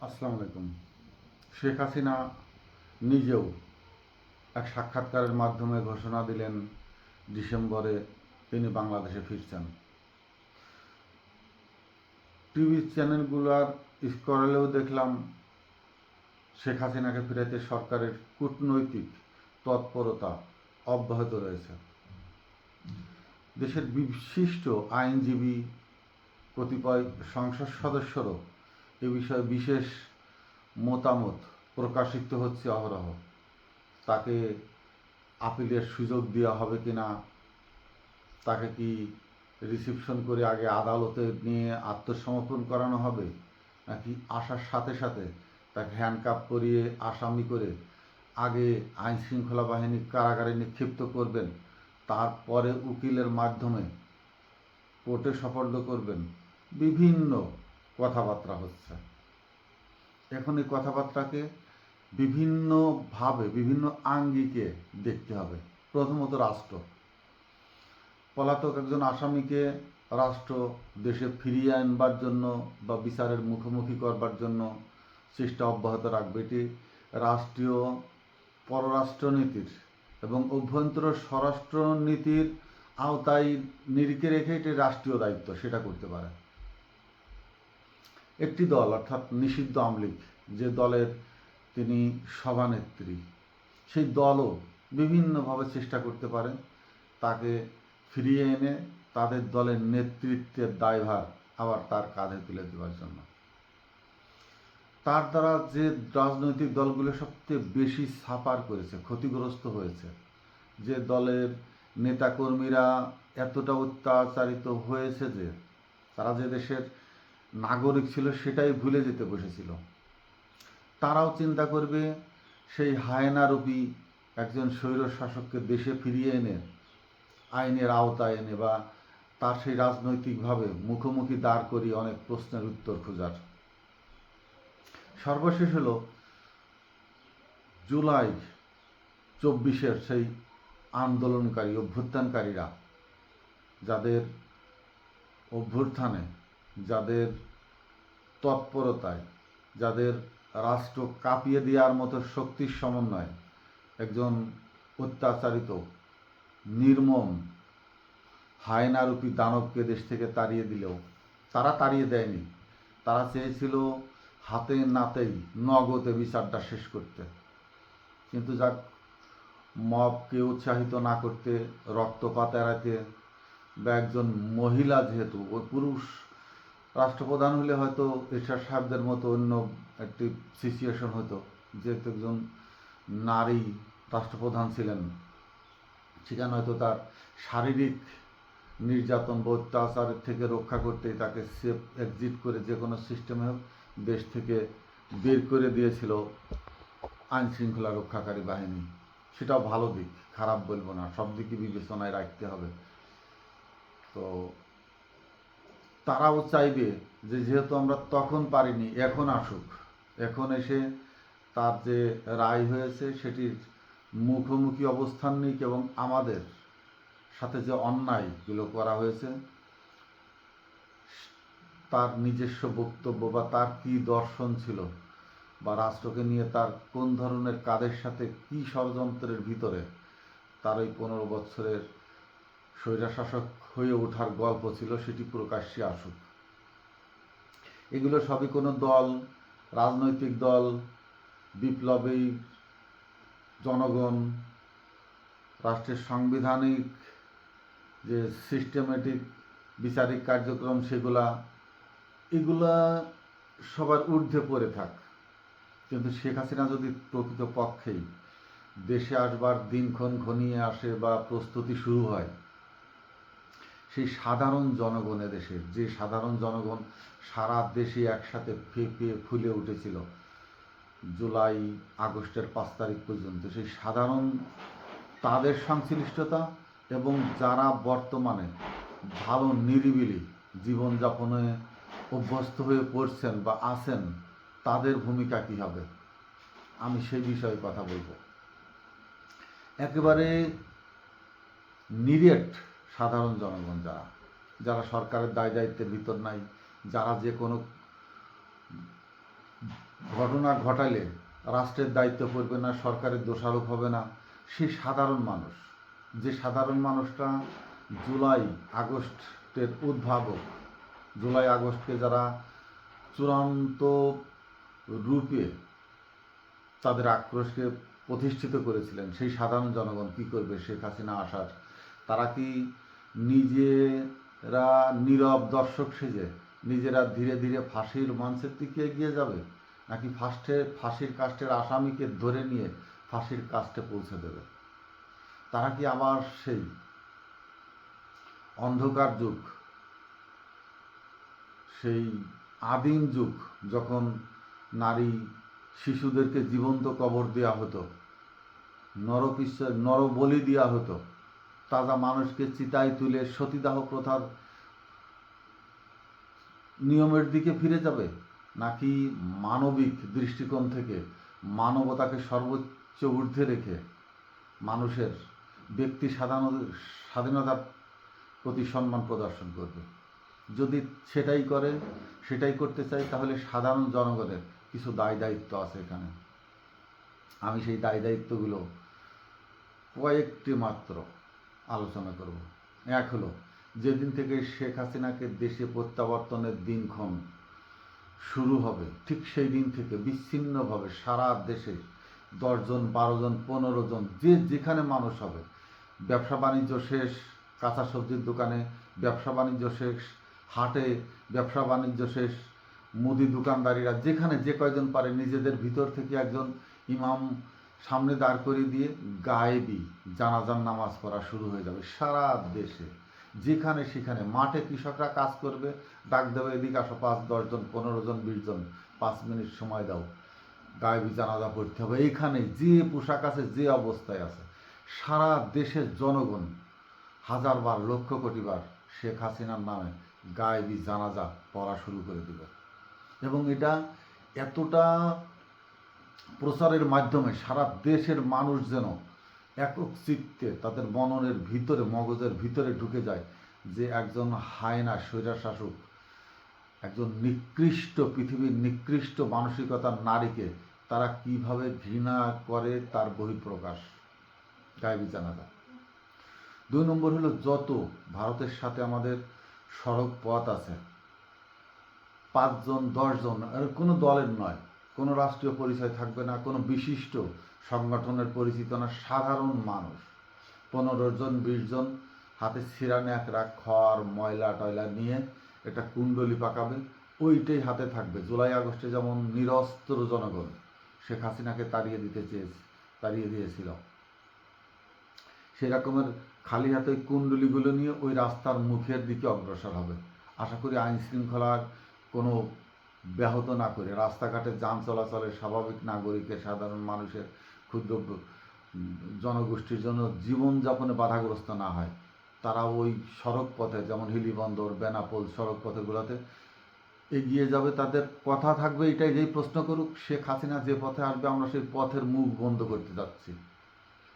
আসসালামু আলাইকুম। শেখ হাসিনা নিজেও এক সাক্ষাৎকারের মাধ্যমে ঘোষণা দিলেন ডিসেম্বরে তিনি বাংলাদেশে ফিরছেন। টিভি চ্যানেলগুলোর স্ক্রলেও দেখলাম শেখ হাসিনাকে ফিরাইতে সরকারের কূটনৈতিক তৎপরতা অব্যাহত রয়েছে। দেশের বিশিষ্ট আইনজীবী, কতিপয় সংসদ সদস্যরও এ বিষয়ে বিশেষ মতামত প্রকাশিত হচ্ছে অহরহ। তাকে আপিলের সুযোগ দেওয়া হবে কিনা, তাকে কি রিসিপশন করে আগে আদালতে নিয়ে আত্মসমর্পণ করানো হবে, নাকি আসার সাথে সাথে তাকে হ্যান্ডকাপ করিয়ে আসামি করে আগে আইন শৃঙ্খলা বাহিনী কারাগারে নিক্ষিপ্ত করবেন, তারপরে উকিলের মাধ্যমে কোর্টে সোপর্দ করবেন। বিভিন্ন কথাবার্তা হচ্ছে। এখন এই কথাবার্তাকে বিভিন্নভাবে বিভিন্ন আঙ্গিকে দেখতে হবে। প্রথমত রাষ্ট্র, পলাতক একজন আসামিকে রাষ্ট্র দেশে ফিরিয়ে আনবার জন্য বা বিচারের মুখোমুখি করবার জন্য চেষ্টা অব্যাহত রাখবে। এটি রাষ্ট্রীয় পররাষ্ট্রনীতির এবং অভ্যন্তর স্বরাষ্ট্রনীতির আওতায় নিরিখে রেখে এটি রাষ্ট্রীয় দায়িত্ব, সেটা করতে পারে। একটি দল অর্থাৎ নিষিদ্ধ আওয়ামী লীগ, যে দলের তিনি সভানেত্রী, সেই দলও বিভিন্নভাবে চেষ্টা করতে পারে তাকে ফিরিয়ে এনে তাদের দলের নেতৃত্বের দায়ভার আবার তার কাঁধে তুলে দেওয়ার জন্য। তার দ্বারা যে রাজনৈতিক দলগুলো সবচেয়ে বেশি সাফার করেছে, ক্ষতিগ্রস্ত হয়েছে, যে দলের নেতাকর্মীরা এতটা অত্যাচারিত হয়েছে যে তারা যে দেশের নাগরিক ছিল সেটাই ভুলে যেতে বসেছিল, তারাও চিন্তা করবে সেই হায়নারূপী একজন স্বৈর শাসককে দেশে ফিরিয়ে এনে আইনের আওতায় এনে বা তার সেই রাজনৈতিকভাবে মুখোমুখি দাঁড় করিয়ে অনেক প্রশ্নের উত্তর খোঁজার। সর্বশেষ হলো জুলাই 24-এর সেই আন্দোলনকারী অভ্যুত্থানকারীরা, যাদের অভ্যুত্থানে, যাদের তৎপরতায়, যাদের রাষ্ট্র কাঁপিয়ে দেওয়ার মতো শক্তির সমন্বয়ে একজন অত্যাচারিত নির্মম হায়নারূপী দানবকে দেশ থেকে তাড়িয়ে দিলেও তারা তাড়িয়ে দেয়নি। তারা চেয়েছিল হাতে নাতেই নগদে বিচারটা শেষ করতে, কিন্তু যাক, মবকে উৎসাহিত না করতে, রক্তপাত এড়াতে, বা একজন মহিলা, যেহেতু ওই পুরুষ রাষ্ট্রপ্রধান হলে হয়তো এরশাদ সাহেবদের মতো অন্য একটি সিচুয়েশন হতো, যেহেতু একজন নারী রাষ্ট্রপ্রধান ছিলেন, সেখানে হয়তো তার শারীরিক নির্যাতন বা অত্যাচারের থেকে রক্ষা করতেই তাকে সেফ এক্সিট করে যে কোনো সিস্টেমে হোক দেশ থেকে বের করে দিয়েছিল আইন শৃঙ্খলা রক্ষাকারী বাহিনী। সেটাও ভালো দিক, খারাপ বলবো না, সব দিকই বিবেচনায় রাখতে হবে। তো তারাও চাইবে যে যেহেতু আমরা তখন পারিনি, এখন আসুক, এখন এসে তার যে রায় হয়েছে সেটির মুখোমুখি অবস্থান নিক এবং আমাদের সাথে যে অন্যায়গুলো করা হয়েছে তার নিজস্ব বক্তব্য বা তার কী দর্শন ছিল বা রাষ্ট্রকে নিয়ে তার কোন ধরনের কাজের সাথে কী ষড়যন্ত্রের ভিতরে তার ওই 15 বছরের স্বৈরশাসক হয়ে ওঠার গল্প ছিল, সেটি প্রকাশ্যে আসুক। এগুলো সবই কোনো দল, রাজনৈতিক দল, বিপ্লবী জনগণ, রাষ্ট্রের সাংবিধানিক যে সিস্টেমেটিক বিচারিক কার্যক্রম এগুলা সবার ঊর্ধ্বে পড়ে থাক। কিন্তু শেখ হাসিনা যদি প্রকৃতপক্ষেই দেশে আসবার দিনক্ষণ ঘনিয়ে আসে বা প্রস্তুতি শুরু হয়, সেই সাধারণ জনগণ, দেশের যে সাধারণ জনগণ সারা দেশে একসাথে ফেঁপে ফুলে উঠেছিল জুলাই আগস্টের 5 তারিখ পর্যন্ত, সেই সাধারণ তাদের সংশ্লিষ্টতা এবং যারা বর্তমানে ভালো নিরিবিলি জীবনযাপনে অভ্যস্ত হয়ে পড়ছেন বা আছেন, তাদের ভূমিকা কী হবে, আমি সেই বিষয়ে কথা বলবো। একেবারে নিরেট সাধারণ জনগণ, যারা সরকারের দায় দায়িত্বের ভিতর নাই, যারা যে কোনো ঘটনা ঘটালে রাষ্ট্রের দায়িত্ব পড়বে না, সরকারের দোষারোপ হবে না। সেই সাধারণ মানুষ, যে সাধারণ মানুষটা জুলাই আগস্টের উদ্ভাবক, জুলাই আগস্টকে যারা চূড়ান্ত রূপে তাদের আক্রোশকে প্রতিষ্ঠিত করেছিলেন, সেই সাধারণ জনগণ কি করবে শেখ হাসিনা আসার? তারা কি নিজেরা নীরব দর্শক সেজে নিজেরা ধীরে ধীরে ফাঁসির মঞ্চের দিকে এগিয়ে যাবে, নাকি ফাঁসির কাস্টের আসামিকে ধরে নিয়ে ফাঁসির কাস্টে পৌঁছে দেবে? তারা কি আবার সেই অন্ধকার যুগ, সেই আদিম যুগ, যখন নারী শিশুদেরকে জীবন্ত কবর দেওয়া হতো, নরবলি দেওয়া হতো, তাজা মানুষকে চিতায় তুলে সতীদাহ প্রথার নিয়মের দিকে ফিরে যাবে, নাকি মানবিক দৃষ্টিকোণ থেকে মানবতাকে সর্বোচ্চ ঊর্ধ্বে রেখে মানুষের ব্যক্তি স্বাধীনতার প্রতি সম্মান প্রদর্শন করবে? যদি সেটাই করতে চাই, তাহলে সাধারণ জনগণের কিছু দায় দায়িত্ব আছে এখানে। আমি সেই দায় দায়িত্বগুলো কয়েকটি মাত্র আলোচনা করব। এক হলো, যেদিন থেকে শেখ হাসিনাকে দেশে প্রত্যাবর্তনের দিনক্ষণ শুরু হবে, ঠিক সেই দিন থেকে বিচ্ছিন্নভাবে সারা দেশে 10 জন, 12 জন, 15 জন, যে যেখানে মানুষ হবে, ব্যবসা বাণিজ্য শেষ, কাঁচা সবজির দোকানে ব্যবসা বাণিজ্য শেষ, হাটে ব্যবসা বাণিজ্য শেষ, মুদি দোকানদারিরা যেখানে যে কয়জন পারে নিজেদের ভিতর থেকে একজন ইমাম সামনে দাঁড় করিয়ে দিয়ে গায়েবী জানাজার নামাজ পড়া শুরু হয়ে যাবে সারা দেশে। যেখানে সেখানে মাঠে কৃষকরা কাজ করবে, ডাক দেবে, এদিকে আসো 5-10 জন, 15 জন, 20 জন, 5 মিনিট সময় দাও, গায়েবী জানাজা পড়তে হবে। এইখানে যে পোশাক আছে, যে অবস্থায় আছে, সারা দেশের জনগণ হাজারবার, লক্ষ কোটিবার শেখ হাসিনার নামে গায়েবী জানাজা পড়া শুরু করে দিবে। এবং এটা এতটা প্রচারের মাধ্যমে সারা দেশের মানুষ যেন একক চিত্তে তাদের মননের ভিতরে, মগজের ভিতরে ঢুকে যায় যে একজন হায়না স্বৈরশাসক, একজন নিকৃষ্ট, পৃথিবীর নিকৃষ্ট মানসিকতার নারীকে তারা কিভাবে ঘৃণা করে, তার বহিঃপ্রকাশ গায়েবী জানাজা। 2 নম্বর হলো, যত ভারতের সাথে আমাদের সড়ক পথ আছে, 5 জন, 10 জন, আর কোনো দলের নয়, কোনো রাষ্ট্রীয় পরিচয় থাকবে না, কোনো বিশিষ্ট সংগঠনের পরিচিত না, সাধারণ মানুষ 15 জন, 20 জন হাতে ছিঁড়া ন্যাকড়া, খড়, ময়লা টয়লা নিয়ে একটা কুণ্ডলি পাকাবে, ওইটাই হাতে থাকবে। জুলাই আগস্টে যেমন নিরস্ত্র জনগণ শেখ হাসিনাকে তাড়িয়ে দিয়েছিল, সেরকমের খালি হাতে ওই কুণ্ডলিগুলো নিয়ে ওই রাস্তার মুখের দিকে অগ্রসর হবে। আশা করি আইন শৃঙ্খলার কোনো ব্যাহত না করে, রাস্তাঘাটে যান চলাচলের স্বাভাবিক নাগরিকের, সাধারণ মানুষের, ক্ষুদ্র জনগোষ্ঠীর জন্য জীবনযাপনে বাধাগ্রস্ত না হয়, তারা ওই সড়ক পথে, যেমন হিলিবন্দর, বেনাপোল সড়ক পথেগুলোতে এগিয়ে যাবে। তাদের কথা থাকবে এটাই, যেই প্রশ্ন করুক শেখ হাসিনা যে পথে আসবে, আমরা সেই পথের মুখ বন্ধ করতে যাচ্ছি।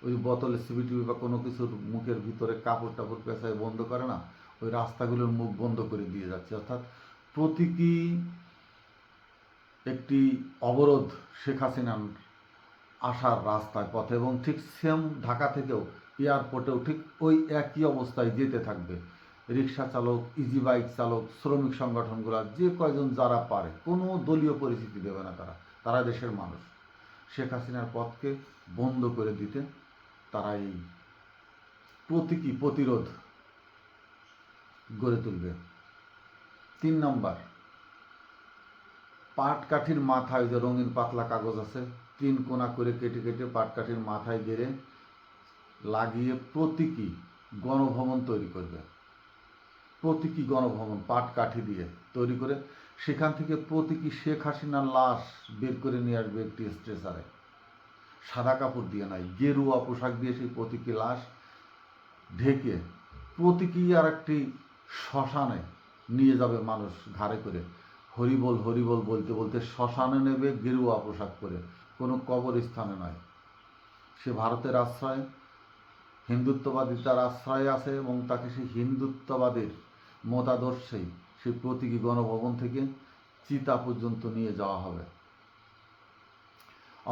ওই বোতলে সিবিটিভি বা কোনো কিছুর মুখের ভিতরে কাপড় টাপড় পেঁচায় বন্ধ করে না, ওই রাস্তাগুলোর মুখ বন্ধ করে দিয়ে যাচ্ছে। অর্থাৎ প্রতীকী একটি অবরোধ শেখ হাসিনার আসার রাস্তায়, পথে, এবং ঠিক সেম ঢাকা থেকেও এয়ারপোর্টেও ঠিক ওই একই অবস্থায় যেতে থাকবে। রিক্সা চালক, ইজি বাইক চালক, শ্রমিক সংগঠনগুলো, যে কয়জন যারা পারে, কোনো দলীয় পরিচিতি দেবে না, তারা দেশের মানুষ। শেখ হাসিনার পথকে বন্ধ করে দিতে তারা এই প্রতীকী প্রতিরোধ গড়ে তুলবে। 3 নম্বর, পাটকাঠির মাথায় যে রঙিন পাতলা কাগজ আছে, 3 কোনা করে কেটে কেটে পাটকাঠির মাথায় গেড়ে লাগিয়ে প্রতীকী গণভবন তৈরি করবে। প্রতীকী গণভবন পাটকাঠি দিয়ে তৈরি করে সেখান থেকে প্রতীকী শেখ হাসিনার লাশ বের করে নিয়ে আসবে একটি স্ট্রেচারে, সাদা কাপড় দিয়ে নাই, গেরুয়া পোশাক দিয়ে সেই প্রতীকী লাশ ঢেকে প্রতীকী আর একটি শ্মশানে নিয়ে যাবে মানুষ ঘাড়ে করে, হরিবল হরিবল বলতে বলতে শ্মশানে নেবে গেরুয়া পোশাক পরে, কোনো কবরস্থানে নয়। সে ভারতের আশ্রয়, হিন্দুত্ববাদিতার আশ্রয়ে আছে, এবং তাকে সেই হিন্দুত্ববাদের মতাদর্শেই সেই প্রতীকী গণভবন থেকে চিতা পর্যন্ত নিয়ে যাওয়া হবে।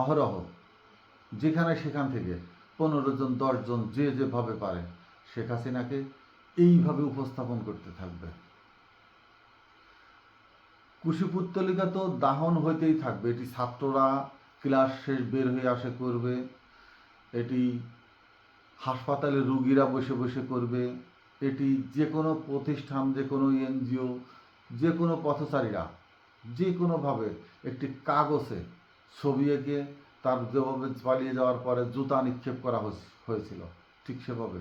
অহরহ যেখানে সেখান থেকে 15 জন 10 জন যে যেভাবে পারে শেখ হাসিনাকে এইভাবে উপস্থাপন করতে থাকবে। কুশিপুত্তলিকা তো দাহন হইতেই থাকবে। এটি ছাত্ররা ক্লাস শেষ বের হয়ে আসে করবে, এটি হাসপাতালে রুগীরা বসে বসে করবে, এটি যে কোনো প্রতিষ্ঠান, যে কোনো এনজিও, যে কোনো পথচারীরা যে কোনোভাবে একটি কাগজে ছবি এঁকে তার যেভাবে পালিয়ে যাওয়ার পরে জুতা নিক্ষেপ করা হয়েছিল, ঠিক সেভাবে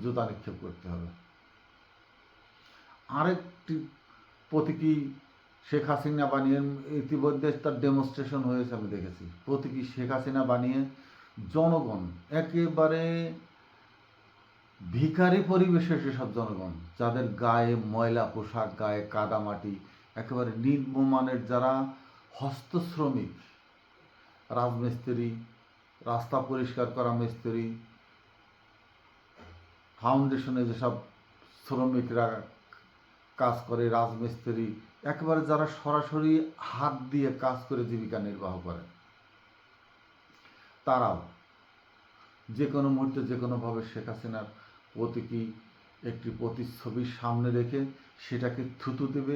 জুতা নিক্ষেপ করতে হবে। আরেকটি প্রতীকী শেখ হাসিনা বানিয়ে, ইতিমধ্যে তার ডেমনস্ট্রেশন হয়েছে, আমি দেখেছি। প্রতীকী শেখ হাসিনা বানিয়ে জনগণ একেবারে ভিখারি পরিবেশে, সেসব জনগণ যাদের গায়ে ময়লা পোশাক, গায়ে কাদামাটি, একেবারে নিম্নমানের যারা হস্তশ্রমিক, রাজমিস্ত্রি, রাস্তা পরিষ্কার করা মিস্ত্রি, ফাউন্ডেশনে যেসব শ্রমিকরা কাজ করে, রাজমিস্ত্রি, একেবারে যারা সরাসরি হাত দিয়ে কাজ করে জীবিকা নির্বাহ করে, তারাও যে কোনো মুহূর্তে যে কোনোভাবে শেখ হাসিনার প্রতীকী একটি প্রতিচ্ছবির সামনে রেখে সেটাকে থুতু দেবে,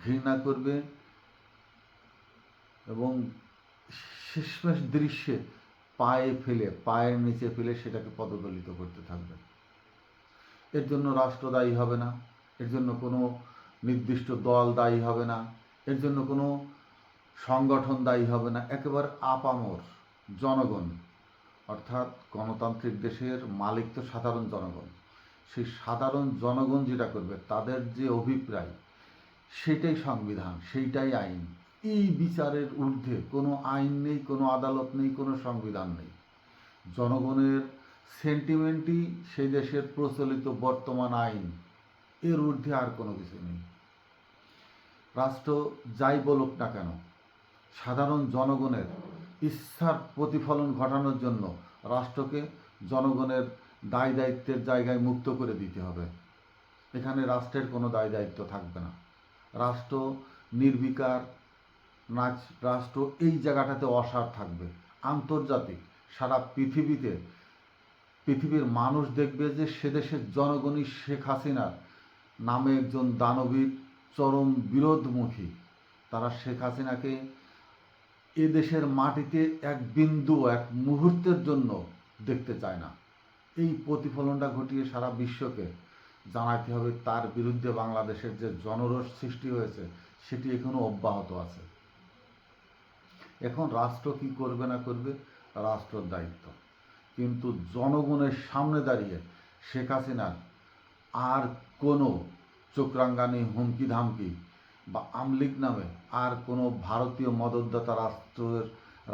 ঘৃণা করবে এবং শেষমেশ দৃশ্যে পায়ের নিচে ফেলে সেটাকে পদদলিত করতে থাকবে। এর জন্য রাষ্ট্র দায়ী হবে না, এর জন্য কোনো নির্দিষ্ট দল দায়ী হবে না, এর জন্য কোনো সংগঠন দায়ী হবে না। একেবারে আপামর জনগণ, অর্থাৎ গণতান্ত্রিক দেশের মালিক তো সাধারণ জনগণ। সেই সাধারণ জনগণ যেটা করবে, তাদের যে অভিপ্রায়, সেটাই সংবিধান, সেইটাই আইন। এই বিচারের ঊর্ধ্বে কোনো আইন নেই, কোনো আদালত নেই, কোনো সংবিধান নেই। জনগণের সেন্টিমেন্টই সেই দেশের প্রচলিত বর্তমান আইন, এর ঊর্ধ্বে আর কোনো কিছু নেই। রাষ্ট্র যাই বলুক না কেন, সাধারণ জনগণের ইচ্ছার প্রতিফলন ঘটানোর জন্য রাষ্ট্রকে জনগণের দায় দায়িত্বের জায়গায় মুক্ত করে দিতে হবে। এখানে রাষ্ট্রের কোনো দায় দায়িত্ব থাকবে না। রাষ্ট্র নির্বিকার, রাষ্ট্র এই জায়গাটাতে অসাড় থাকবে। আন্তর্জাতিক সারা পৃথিবীর মানুষ দেখবে যে সে দেশের জনগণই শেখ হাসিনার নামে একজন দানবীর চরম বিরোধমুখী। তারা শেখ হাসিনাকে এ দেশের মাটিতে এক বিন্দু, এক মুহূর্তের জন্য দেখতে চায় না। এই প্রতিফলনটা ঘটিয়ে সারা বিশ্বকে জানাতে হবে তার বিরুদ্ধে বাংলাদেশের যে জনরোষ সৃষ্টি হয়েছে সেটি এখনো অব্যাহত আছে। এখন রাষ্ট্র কি করবে না করবে রাষ্ট্রের দায়িত্ব, কিন্তু জনগণের সামনে দাঁড়িয়ে শেখ হাসিনার আর কোনো চোখরাঙ্গানি, হুমকি ধামকি বা আমলিগ নামে আর কোনো ভারতীয় মদতদাতা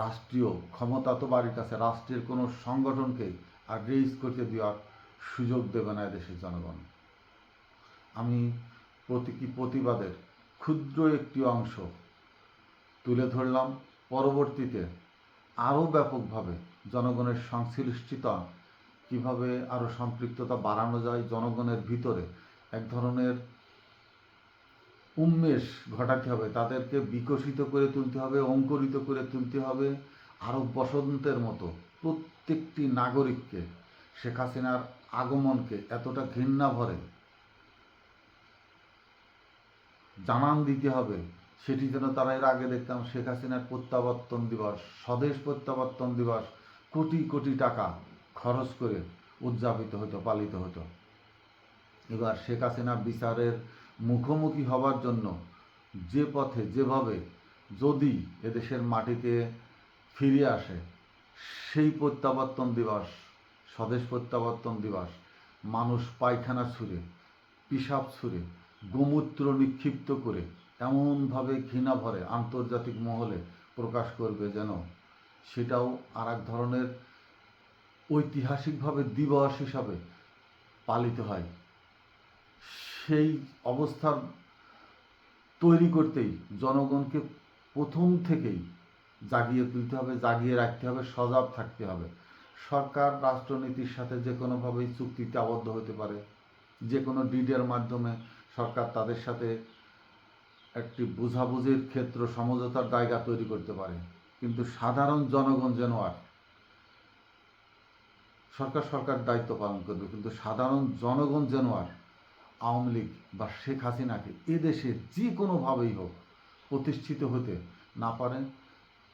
রাষ্ট্রীয় ক্ষমতা তো বাড়ির কাছে, রাষ্ট্রের কোনো সংগঠনকে আর রেইজ করতে দেওয়ার সুযোগ দেবে না এদেশের জনগণ। আমি প্রতীকী প্রতিবাদের ক্ষুদ্র একটি অংশ তুলে ধরলাম। পরবর্তীতে আরও ব্যাপকভাবে জনগণের সংশ্লিষ্টতা কীভাবে আরও সম্পৃক্ততা বাড়ানো যায়, জনগণের ভিতরে এক ধরনের উন্মেষ ঘটাতে হবে, তাদেরকে বিকশিত করে তুলতে হবে, অঙ্কুরিত করে তুলতে হবে। আরও বসন্তের মতো প্রত্যেকটি নাগরিককে শেখ হাসিনার আগমনকে এতটা ঘৃণা ভরে জানান দিতে হবে, সেটি যেন তারা, এর আগে দেখতাম শেখ হাসিনার প্রত্যাবর্তন দিবস, স্বদেশ প্রত্যাবর্তন দিবস কোটি কোটি টাকা খরচ করে উদযাপিত হতো, পালিত হতো। এবার শেখ হাসিনা বিচারের মুখোমুখি হবার জন্য যে পথে, যেভাবে যদি এদেশের মাটিতে ফিরে আসে, সেই প্রত্যাবর্তন দিবস, স্বদেশ প্রত্যাবর্তন দিবস মানুষ পায়খানা ছুঁড়ে, পিসাব ছুঁড়ে, গোমূত্র নিক্ষিপ্ত করে এমনভাবে ঘৃণা ভরে আন্তর্জাতিক মহলে প্রকাশ করবে যেন সেটাও আর এক ধরনের ঐতিহাসিকভাবে দিবস হিসাবে পালিত হয়। সেই অবস্থার তৈরি করতেই জনগণকে প্রথম থেকেই জাগিয়ে তুলতে হবে, জাগিয়ে রাখতে হবে, সজাগ থাকতে হবে। সরকার রাষ্ট্রনীতির সাথে যে কোনোভাবেই চুক্তিতে আবদ্ধ হতে পারে, যে কোনো ডিডের মাধ্যমে সরকার তাদের সাথে একটি বোঝাবুঝির ক্ষেত্র, সমঝোতার জায়গা তৈরি করতে পারে। কিন্তু সাধারণ জনগণ যেন আর সরকার দায়িত্ব পালন করবে, কিন্তু সাধারণ জনগণ যেন আর আওয়ামী লীগ বা শেখ হাসিনাকে এদেশে যে কোনোভাবেই হোক প্রতিষ্ঠিত হতে না পারেন,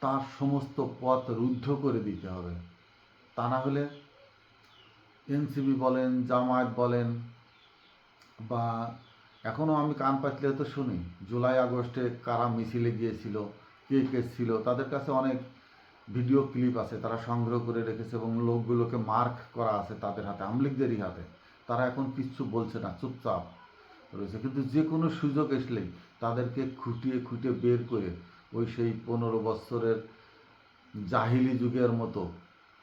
তার সমস্ত পথ রুদ্ধ করে দিতে হবে। তা না হলে এনসিপি বলেন, জামায়াত বলেন, বা এখনও আমি কান পাতলে তো শুনি জুলাই আগস্টে কারা মিছিলে গিয়েছিল, কে কে ছিল, তাদের কাছে অনেক ভিডিও ক্লিপ আছে, তারা সংগ্রহ করে রেখেছে এবং লোকগুলোকে মার্ক করা আছে তাদের হাতে, আওয়ামী লীগদেরই হাতে। তারা এখন কিচ্ছু বলছে না, চুপচাপ রয়েছে। কিন্তু যে কোনো সুযোগ আসলেই তাদেরকে খুঁটিয়ে খুঁটিয়ে বের করে ওই সেই 15 বছরের জাহিলি যুগের মতো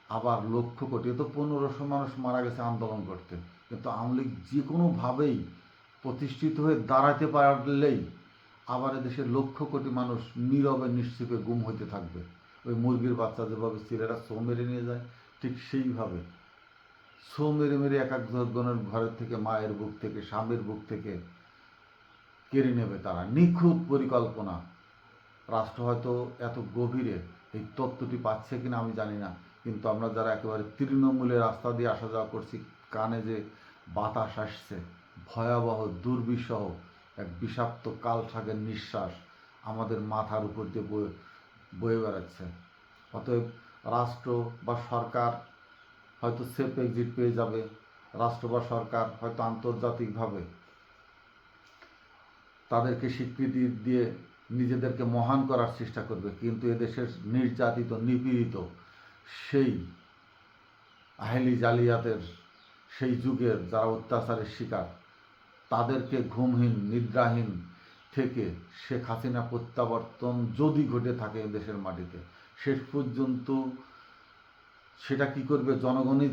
আবার লক্ষ কোটি, তো 1500 মানুষ মারা গেছে আন্দোলন করতে, কিন্তু আওয়ামী লীগ যে কোনোভাবেই প্রতিষ্ঠিত হয়ে দাঁড়াতে পারলেই আবার এদেশের লক্ষ কোটি মানুষ নীরবে নিশ্চিপে গুম হইতে থাকবে। ওই মুরগির বাচ্চা যেভাবে ছেলেরা ছো মেরে নিয়ে যায়, ঠিক সেইভাবে ছো মেরে মেরে এক একজনের ঘরের থেকে, মায়ের বুক থেকে, স্বামীর বুক থেকে কেড়ে নেবে তারা। নিখুঁত পরিকল্পনা। রাষ্ট্র হয়তো এত গভীরে এই তত্ত্বটি পাচ্ছে কিনা আমি জানি না, কিন্তু আমরা যারা একেবারে তৃণমূলে রাস্তা দিয়ে আসা যাওয়া করছি, কানে যে বাতাস আসছে, ভয়াবহ দুর্বিষহ এক বিষাক্ত কালসাগের নিঃশ্বাস আমাদের মাথার উপর দিয়ে বয়ে বেড়াচ্ছে। অতএব রাষ্ট্র বা সরকার হয়তো সেফ এক্সিট পেয়ে যাবে, রাষ্ট্র বা সরকার হয়তো আন্তর্জাতিকভাবে তাদেরকে স্বীকৃতি দিয়ে নিজেদেরকে মহান করার চেষ্টা করবে, কিন্তু এদেশের নির্যাতিত নিপীড়িত সেই আহেলি জালিয়াতের সেই যুগের যারা অত্যাচারের শিকার, তাদেরকে ঘুমহীন নিদ্রাহীন থেকে শেখ হাসিনা প্রত্যাবর্তন যদি ঘটে থাকে দেশের মাটিতে, শেষ পর্যন্ত সেটা কি করবে জনগণই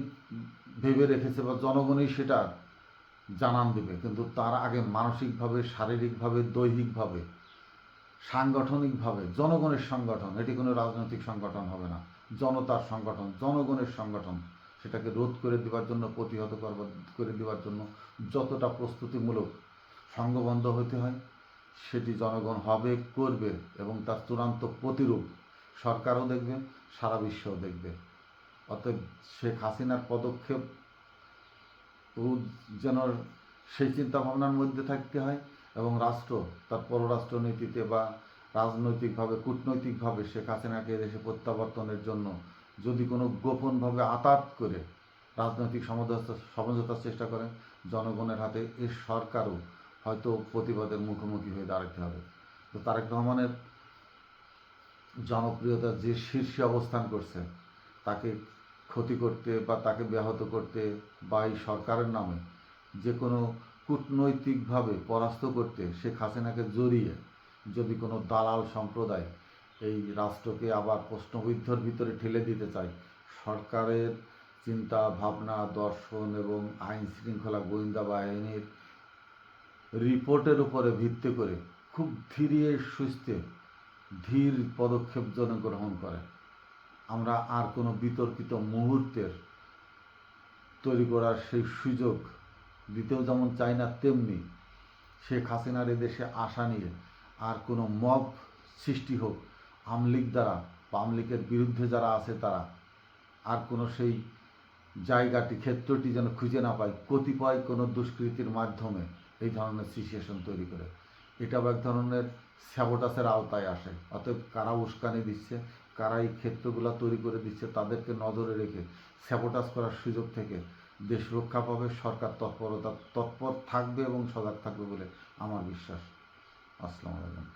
ভেবে রেখেছে বা জনগণই সেটা জানান দেবে। কিন্তু তার আগে মানসিকভাবে, শারীরিকভাবে, দৈহিকভাবে, সাংগঠনিকভাবে জনগণের সংগঠন, এটি কোনো রাজনৈতিক সংগঠন হবে না, জনতার সংগঠন, জনগণের সংগঠন, সেটাকে রোধ করে দেওয়ার জন্য, প্রতিহত করে দেওয়ার জন্য যতটা প্রস্তুতিমূলক সংঘবদ্ধ হতে হয় সেটি জনগণ হবে, করবে, এবং তার চূড়ান্ত প্রতিরূপ সরকারও দেখবে, সারা বিশ্বও দেখবে। অতএব শেখ হাসিনার পদক্ষেপ যেন সেই চিন্তাভাবনার মধ্যে থাকতে হয়, এবং রাষ্ট্র তার পররাষ্ট্রনীতিতে বা রাজনৈতিকভাবে, কূটনৈতিকভাবে শেখ হাসিনাকে এদেশে প্রত্যাবর্তনের জন্য যদি কোনো গোপনভাবে আতাত করে রাজনৈতিক সমঝোতার চেষ্টা করেন, জনগণের হাতে এই সরকারও হয়তো প্রতিবাদের মুখোমুখি হয়ে দাঁড়াতে হবে। তো তারেক রহমানের জনপ্রিয়তা যে শীর্ষে অবস্থান করছে, তাকে ক্ষতি করতে বা তাকে ব্যাহত করতে বা এই সরকারের নামে যে কোনো কূটনৈতিকভাবে পরাস্ত করতে শেখ হাসিনাকে জড়িয়ে যদি কোনো দালাল সম্প্রদায় এই রাষ্ট্রকে আবার প্রশ্নবিদ্ধর ভিতরে ঠেলে দিতে চায়, সরকারের চিন্তা ভাবনা, দর্শন এবং আইন শৃঙ্খলা গোয়েন্দা বাহিনীর রিপোর্টের উপরে ভিত্তি করে খুব ধীরে সুস্থে ধীর পদক্ষেপ যেন গ্রহণ করে। আমরা আর কোনো বিতর্কিত মুহূর্তের তৈরি করার সেই সুযোগ দিতেও যেমন চাই না, তেমনি শেখ হাসিনার এদেশে আসা নিয়ে আর কোনো মব সৃষ্টি হোক আওয়ামী লীগ দ্বারা বা আওয়ামী লীগের বিরুদ্ধে যারা আছে তারা, আর কোনো সেই জায়গাটি, ক্ষেত্রটি যেন খুঁজে না পায় কতিপয় কোনো দুষ্কৃতির মাধ্যমে এই ধরনের সিচুয়েশন তৈরি করে। এটাও এক ধরনের স্যাবোটাসের আওতায় আসে। অতএব কারা উস্কানি দিচ্ছে, কারা এই ক্ষেত্রগুলো তৈরি করে দিচ্ছে, তাদেরকে নজরে রেখে স্যাবোটাস করার সুযোগ থেকে দেশ রক্ষা পাবে, সরকার তৎপর থাকবে এবং সজাগ থাকবে বলে আমার বিশ্বাস। আসসালামু আলাইকুম।